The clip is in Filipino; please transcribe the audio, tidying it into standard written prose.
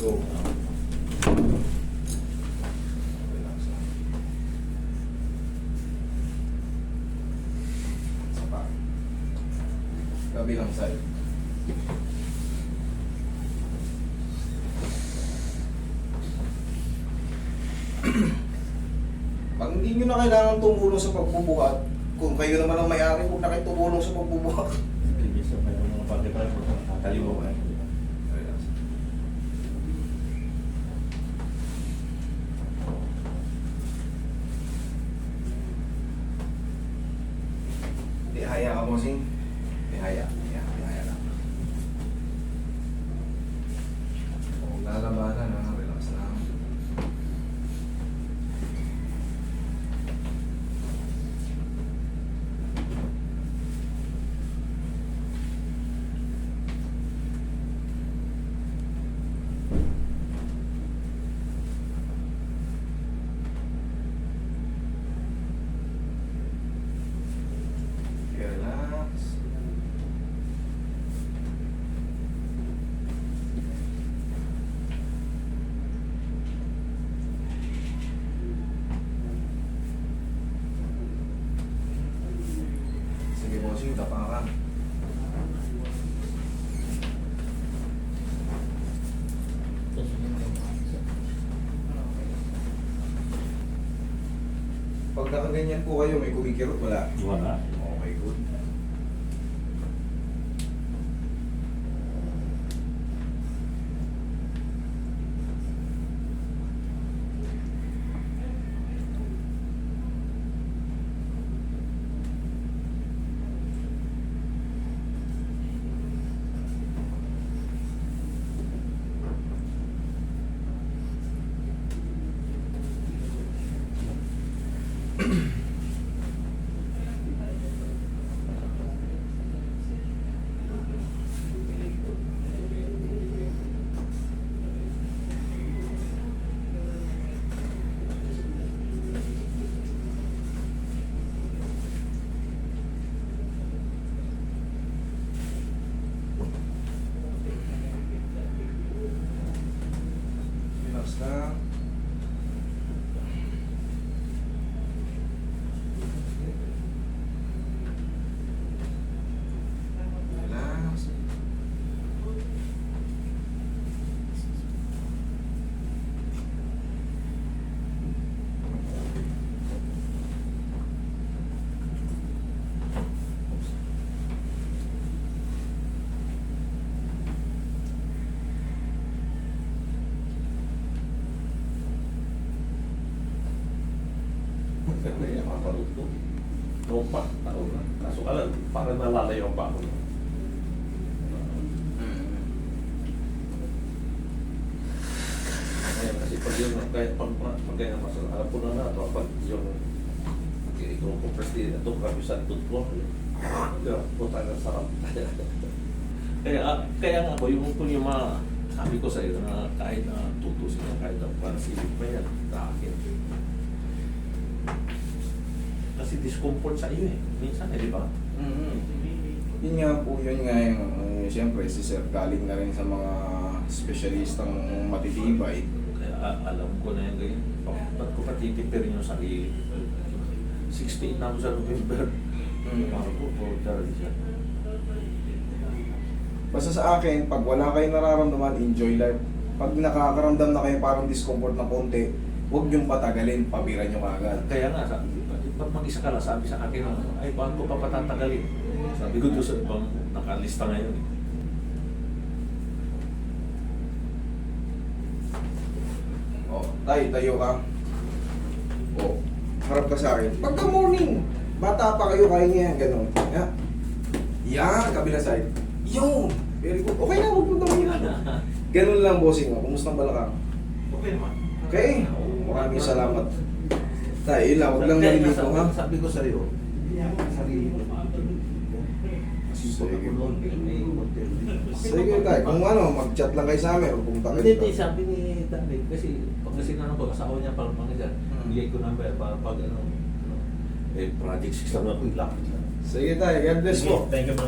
go. Relax lang. Isa pa. Kabilang side. Pag hindi nyo na kailangan tumulong sa pagbubuhat, kung kayo naman ang may-ari, huwag na kayo tumulong sa pagbubuhat. Ibig sa mga pagkakala mo, nakakalimutan. Relax. Ihaya ka mo, Sing. Ihaya lang. Huwag lalabanan, ha? Relax lang. Relax. Sige, bossing, tapa ka. Pag nakaganyan po kayo, may kumikirot, wala. Wala. Okay, good. Relax lang. Relax. Maganda yan, mapanood ko. Noong pa, taon na. Kaso alam, parang nalalayo pa ako. Ngayon, kasi pag yun, kahit pag magkaya masal, alam ko na ito, pag yung kung compress din ito, kami sa tutwa. Puta na sarap. Kaya nga po, yung mga sabi ko sa iyo na kahit na tutusin na kahit na para silip pa yan, sa akin. Kasi discomfort sa iyo eh. Minsan eh, di ba? Yun nga po, yun nga yung, siyempre si Sir galing na rin sa mga espesyalistang matitibay. Kaya alam ko na yung ganyan. Ba't ko patitipirin yung sarili? 68 na ako sa November. Parang po, siya. Basta sa akin, pag wala kayong nararamdaman, enjoy life. Pag nakakaramdam na kayo parang discomfort na konti, huwag niyong patagalin, pabiran niyo kaagad. Kaya nga, pag mag-isa ka lang, sabi sa akin, ay, paano ko pa patatagalin? Sabi ko doon sa ibang nakalista ngayon eh. Tayo ka. Harap ka sa akin. Pagka morning, bata pa kayo, kaya niya yan, gano'n. Yan, kabila side. Yung! Very good. Okay na, huwag mo naman yan. Ganun lang, bossing. Kumusta ang balakang? Okay naman. Okay. Maraming salamat. Tayo, yun lang. Huwag lang nalilito, ha? Sabi ko sa'yo, hindi ako sarili mo. Sige tayo. Kung ano, mag-chat lang kayo sa amin. O pumunta kayo. Hindi, sabi ni Tandy, kasi pag sinanong ko, asawa niya parang mga bigay ko number para pag project 6 lang ako, ilapit lang. Sige tayo. God bless po. Thank you po.